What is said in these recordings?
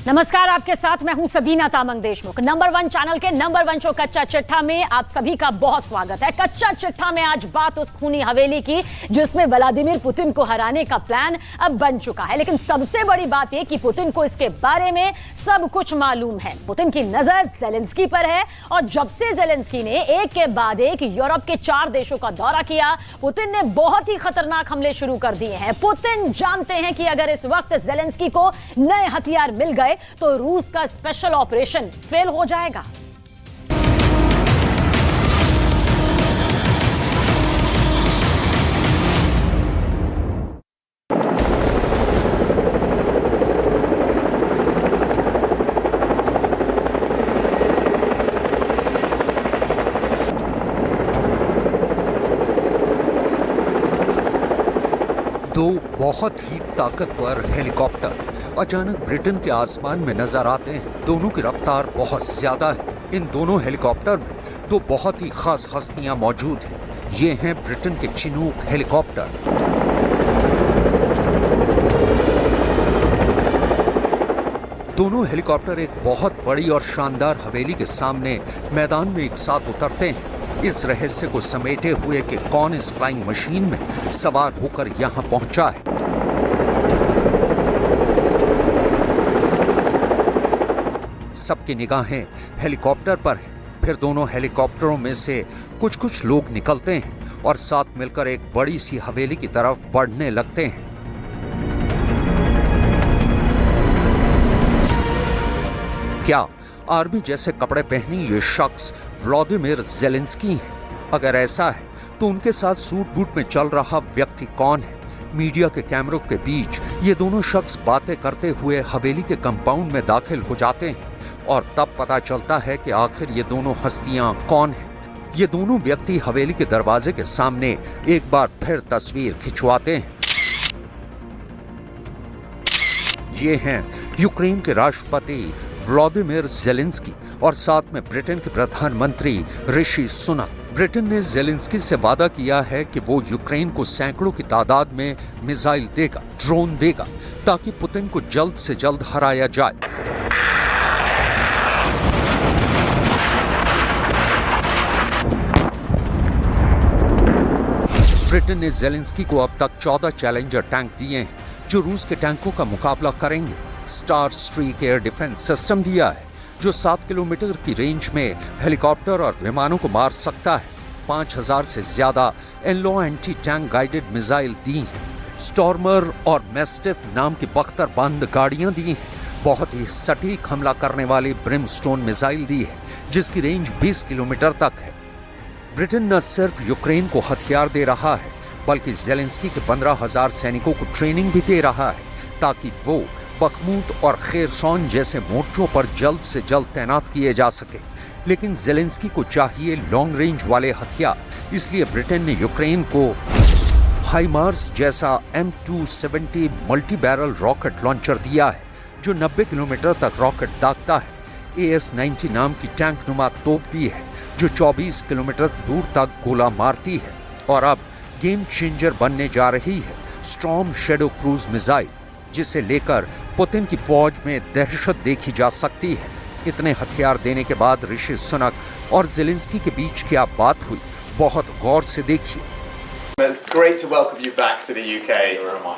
नमस्कार, आपके साथ मैं हूं सबीना तामंग देशमुख। नंबर 1 चैनल के नंबर 1 शो कच्चा चिट्ठा में आप सभी का बहुत स्वागत है। कच्चा चिट्ठा में आज बात उस खूनी हवेली की जिसमें व्लादिमीर पुतिन को हराने का प्लान अब बन चुका है। लेकिन सबसे बड़ी बात यह कि पुतिन को इसके बारे में सब कुछ मालूम है। पुतिन की नजर ज़ेलेंस्की पर है और जब से ज़ेलेंस्की ने एक के बाद एक यूरोप के 4 देशों का दौरा किया, पुतिन ने बहुत ही खतरनाक हमले शुरू कर दिए हैं। पुतिन जानते हैं कि अगर इस वक्त ज़ेलेंस्की को नए हथियार मिल गए तो रूस का स्पेशल ऑपरेशन फेल हो जाएगा। दो बहुत ही ताकतवर हेलीकॉप्टर अचानक ब्रिटेन के आसमान में नजर आते हैं। दोनों की रफ्तार बहुत ज्यादा है। इन दोनों हेलीकॉप्टर में दो बहुत ही खास हस्तियां मौजूद हैं। ये हैं ब्रिटेन के चिनूक हेलीकॉप्टर। दोनों हेलीकॉप्टर एक बहुत बड़ी और शानदार हवेली के सामने मैदान में एक साथ उतरते हैं। इस रहस्य को समेटे हुए कि कौन इस फ्लाइंग मशीन में सवार होकर यहां पहुंचा है। सबकी निगाहें हेलीकॉप्टर पर है। फिर दोनों हेलीकॉप्टरों में से कुछ लोग निकलते हैं और साथ मिलकर एक बड़ी सी हवेली की तरफ बढ़ने लगते हैं। क्या आर्मी जैसे कपड़े पहने ये शख्स व्लादिमीर ज़ेलेंस्की हैं? अगर ऐसा है तो उनके साथ सूट बूट में चल रहा व्यक्ति कौन है? मीडिया के कैमरों के बीच ये दोनों शख्स बातें करते हुए हवेली के कंपाउंड में दाखिल हो जाते हैं और तब पता चलता है कि आखिर ये दोनों हस्तियां कौन हैं। ये दोनों व्यक्ति हवेली के दरवाजे के सामने एक बार फिर तस्वीर खिंचवाते हैं। ये हैं यूक्रेन के राष्ट्रपति व्लादिमीर ज़ेलेंस्की और साथ में ब्रिटेन के प्रधानमंत्री ऋषि सुनक। ब्रिटेन ने ज़ेलेंस्की से वादा किया है कि वो यूक्रेन को सैकड़ों की तादाद में मिसाइल देगा, ड्रोन देगा, ताकि पुतिन को जल्द से जल्द हराया जाए। ब्रिटेन ने ज़ेलेंस्की को अब तक 14 चैलेंजर टैंक दिए हैं जो रूस के टैंकों का मुकाबला करेंगे। Star streak air defence system दिया है जो 7 किलोमीटर की रेंज में हेलीकॉप्टर और विमानों को मार सकता है। 5000 से ज्यादा एनलो एंटी टैंक गाइडेड मिसाइल दी हैं। स्टॉर्मर और मैस्टिफ नाम की बख्तरबंद गाड़ियां दी हैं। बहुत ही सटीक हमला करने वाली ब्रिमस्टोन मिसाइल दी है जिसकी रेंज 20 किलोमीटर तक है। ब्रिटेन न सिर्फ यूक्रेन को हथियार दे रहा है बल्कि ज़ेलेंस्की के 15,000 सैनिकों को ट्रेनिंग भी दे रहा है ताकि वो बखमूत और खेरसौन जैसे मोर्चों पर जल्द से जल्द तैनात किए जा सके। लेकिन ज़ेलेंस्की को चाहिए लॉन्ग रेंज वाले हथियार, इसलिए ब्रिटेन ने यूक्रेन को हाइमार्स जैसा M270 multi barrel rocket launcher दिया है जो 90 किलोमीटर तक रॉकेट दागता है। AS-90 नाम की टैंक नुमा तोप दी है जो 24 किलोमीटर दूर तक गोला मारती है। और अब गेम चेंजर बनने जा रही है स्टॉर्म शैडो क्रूज मिसाइल, जिसे लेकर पुतिन की फौज में दहशत देखी जा सकती है। इतने हथियार देने के बाद ऋषि सुनक और ज़ेलेंस्की के बीच क्या बात हुई, बहुत गौर से देखिए। It's great to welcome you back to the UK,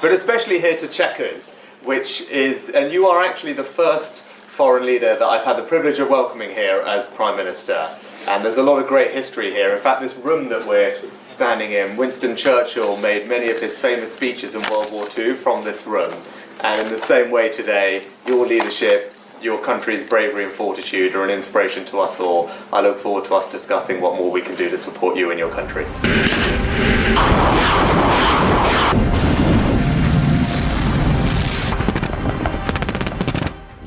but especially here to Chequers, which is, and you are actually the first foreign leader that I've had the privilege of welcoming here as Prime Minister. And there's a lot of great history here. In fact, this room that we're standing in, Winston Churchill made many of his famous speeches in World War II from this room. And in the same way today, your leadership, your country's bravery and fortitude are an inspiration to us all. I look forward to us discussing what more we can do to support you and your country.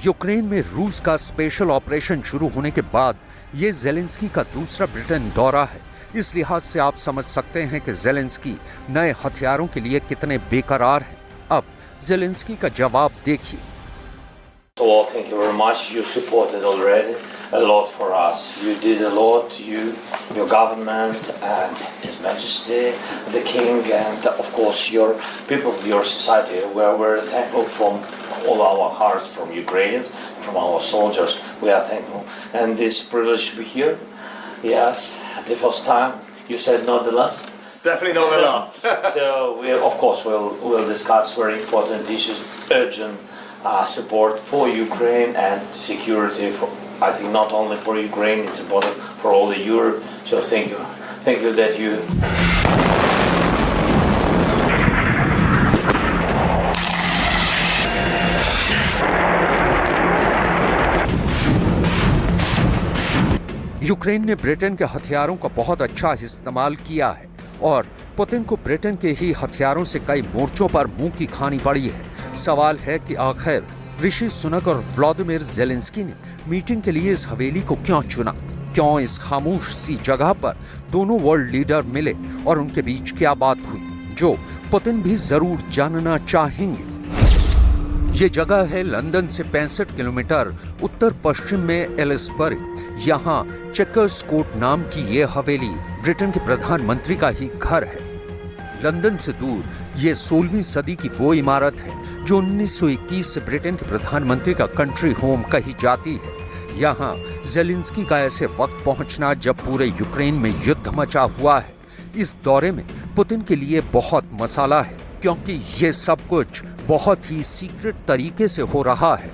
Ukraine में रूस का special operation शुरू होने के बाद ये Zelensky का दूसरा ब्रिटेन दौरा है। इस लिहाज से आप समझ सकते हैं कि ज़ेलेंस्की नए हथियारों के लिए कितने बेकरार हैं। अब ज़ेलेंस्की का जवाब देखिए। Well, thank you very much. You supported already a lot for us. You did a lot. Your government, and His Majesty, the King, and of course your people, your society. We are very thankful from all our hearts from Ukrainians, from our soldiers. We are thankful. And this privilege to be here. Yes, the first time. You said not the last. Definitely not the last. So we, of course, we'll discuss very important issues, urgent support for Ukraine and security. I think not only for Ukraine, it's important for all the Europe. So thank you that you. Ukraine ने Britain के हथियारों का बहुत अच्छा इस्तेमाल किया है और पुतिन को ब्रिटेन के ही हथियारों से कई मोर्चों पर मुंह की खानी पड़ी है। सवाल है कि आखिर ऋषि सुनक और व्लादिमीर ज़ेलेंस्की ने मीटिंग के लिए इस हवेली को क्यों चुना? क्यों इस खामोश सी जगह पर दोनों वर्ल्ड लीडर मिले और उनके बीच क्या बात हुई, जो पुतिन भी जरूर जानना चाहेंगे। ये जगह है लंदन से 65 किलोमीटर उत्तर पश्चिम में एलिसबरी। यहाँ चेकर्स कोर्ट नाम की ये हवेली ब्रिटेन के प्रधानमंत्री का ही घर है। लंदन से दूर ये 16वीं सदी की वो इमारत है जो 1921 से ब्रिटेन के प्रधानमंत्री का कंट्री होम कही जाती है। यहाँ ज़ेलेंस्की का ऐसे वक्त पहुंचना जब पूरे यूक्रेन में युद्ध मचा हुआ है। इस दौरे में पुतिन के लिए बहुत मसाला है, क्योंकि ये सब कुछ बहुत ही सीक्रेट तरीके से हो रहा है।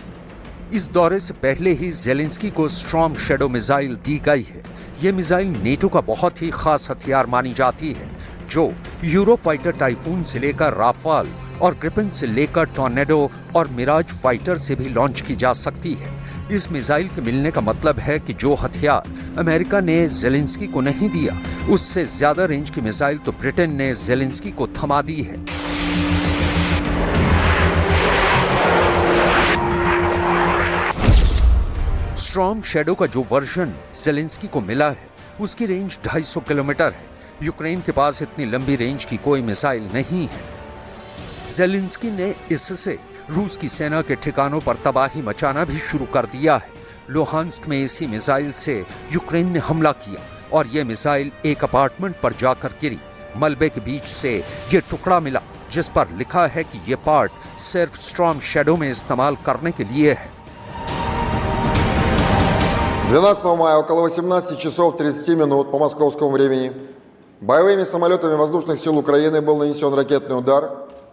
इस दौरे से पहले ही ज़ेलेंस्की को स्टॉर्म शैडो मिसाइल दी गई है। ये मिसाइल नेटो का बहुत ही खास हथियार मानी जाती है, जो यूरोफाइटर टाइफून से लेकर राफाल और ग्रिपेन से लेकर टॉर्नेडो और मिराज फाइटर से भी लॉन्च की जा सकती है। इस मिसाइल के मिलने का मतलब है कि जो हथियार अमेरिका ने ज़ेलेंस्की को नहीं दिया, उससे ज्यादा रेंज की मिसाइल तो ब्रिटेन ने ज़ेलेंस्की को थमा दी है। स्टॉर्म शैडो का जो वर्जन ज़ेलेंस्की को मिला है, उसकी रेंज 250 किलोमीटर है। यूक्रेन के पास इतनी लंबी रेंज की कोई मिसाइल नहीं है। ज़ेलेंस्की ने इससे रूस की सेना के ठिकानों पर तबाही मचाना भी शुरू कर दिया है। लुहांस्क में इसी मिसाइल से यूक्रेन ने हमला किया और ये मिसाइल एक अपार्टमेंट पर जाकर गिरी। मलबे के बीच से ये टुकड़ा मिला जिस पर लिखा है कि ये पार्ट सिर्फ स्टॉर्म शैडो में इस्तेमाल करने के लिए है। 12 мая около 18 часов 30 минут по московскому времени боевыми самолетами воздушных сил Украины был нанесен ракетный удар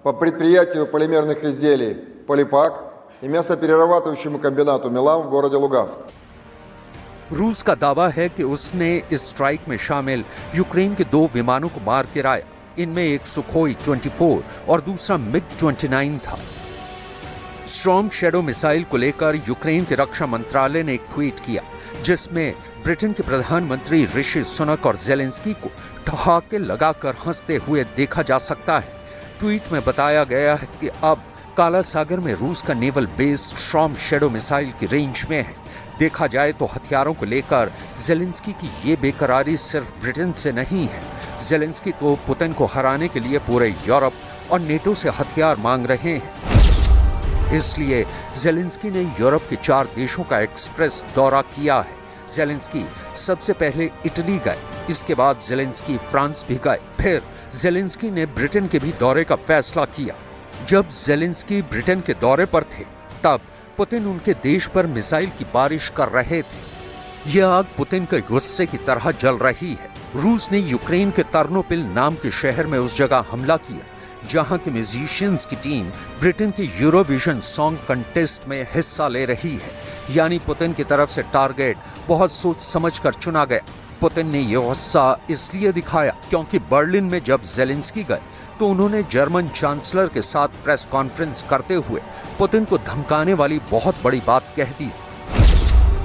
по предприятию полимерных изделий «Полипак» и мясоперерабатывающему комбинату «Милан» в городе Луганск। रूस का दावा है कि उसने इस स्ट्राइक में शामिल यूक्रेन के 2 विमानों को मार गिराया। इनमें एक सुखोई 24 और दूसरा मिग 29 था। स्टॉर्म शैडो मिसाइल को लेकर यूक्रेन के रक्षा मंत्रालय ने एक ट्वीट किया, जिसमें ब्रिटेन के प्रधानमंत्री ऋषि सुनक और ज़ेलेंस्की को ठहाके लगाकर हंसते हुए देखा जा सकता है। ट्वीट में बताया गया है कि अब काला सागर में रूस का naval base storm shadow missile की रेंज में है। देखा जाए तो हथियारों को लेकर ज़ेलेंस्की की ये बेकरारी सिर्फ ब्रिटेन से नहीं है। ज़ेलेंस्की तो पुतिन को हराने के लिए पूरे यूरोप और नेटो से हथियार मांग रहे हैं। इसलिए ज़ेलेंस्की ने यूरोप के 4 देशों का एक्सप्रेस दौरा किया है। ज़ेलेंस्की सबसे पहले इटली गए, इसके बाद ज़ेलेंस्की फ्रांस भी गए, फिर ज़ेलेंस्की ने ब्रिटेन के भी दौरे का फैसला किया। जब ज़ेलेंस्की ब्रिटेन के दौरे पर थे, तब पुतिन उनके देश पर मिसाइल की बारिश कर रहे थे। यह आग पुतिन के गुस्से की तरह जल रही है। रूस ने यूक्रेन के तरनोपिल नाम के शहर में उस जगह हमला किया जहां के म्यूजिशियंस की टीम ब्रिटेन के यूरोविजन सॉन्ग कंटेस्ट में हिस्सा ले रही है। यानी पुतिन की तरफ से टारगेट बहुत सोच समझकर चुना गया। पुतिन ने यह गुस्सा इसलिए दिखाया क्योंकि बर्लिन में जब ज़ेलेंस्की गए तो उन्होंने जर्मन चांसलर के साथ प्रेस कॉन्फ्रेंस करते हुए पुतिन को धमकाने वाली बहुत बड़ी बात कह दी।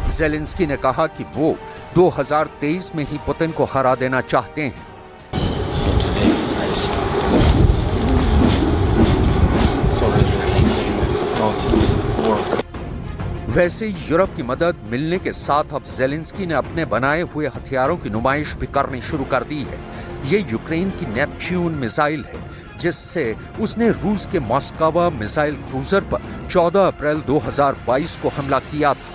ज़ेलेंस्की ने कहा कि वो 2023 में ही पुतिन को हरा देना चाहते हैं। वैसे यूरोप की मदद मिलने के साथ अब ज़ेलेंस्की ने अपने बनाए हुए हथियारों की नुमाइश भी करनी शुरू कर दी है। ये यूक्रेन की नेपच्यून मिसाइल है, जिससे उसने रूस के मॉस्कोवा मिसाइल क्रूजर पर 14 अप्रैल 2022 को हमला किया था।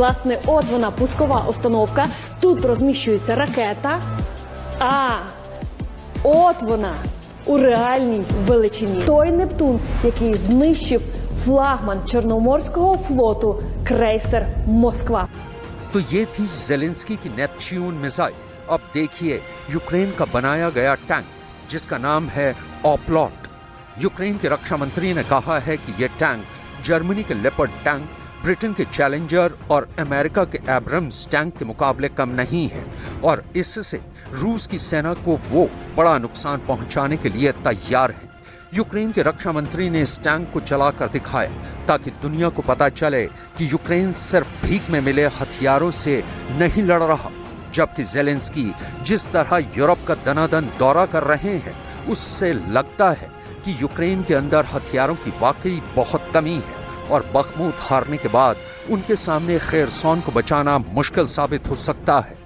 Власне, от вона пускова установка. Тут розміщується ракета. А, от вона у реальній величині. Той Нептун, який знищив флагман Чорноморського флоту крейсер Москва. तो ये थी जेलेंस्की की नेपच्यून मिसाइल। अब देखिए यूक्रेन का बनाया गया टैंक जिसका नाम है ऑप्लॉट। यूक्रेन के रक्षा मंत्री ने कहा है कि यह टैंक जर्मनी के लेपर्ड टैंक, ब्रिटेन के चैलेंजर और अमेरिका के एब्रम्स टैंक के मुकाबले कम नहीं है और इससे रूस की सेना को वो बड़ा नुकसान पहुंचाने के लिए तैयार है। यूक्रेन के रक्षा मंत्री ने इस टैंक को चलाकर दिखाया ताकि दुनिया को पता चले कि यूक्रेन सिर्फ भीख में मिले हथियारों से नहीं लड़ रहा। जबकि जेलेंस्की जिस तरह यूरोप का दनादन दौरा कर रहे हैं उससे लगता है कि यूक्रेन के अंदर हथियारों की वाकई बहुत कमी है और बखमूत हारने के बाद उनके सामने खेरसौन को बचाना मुश्किल साबित हो सकता है।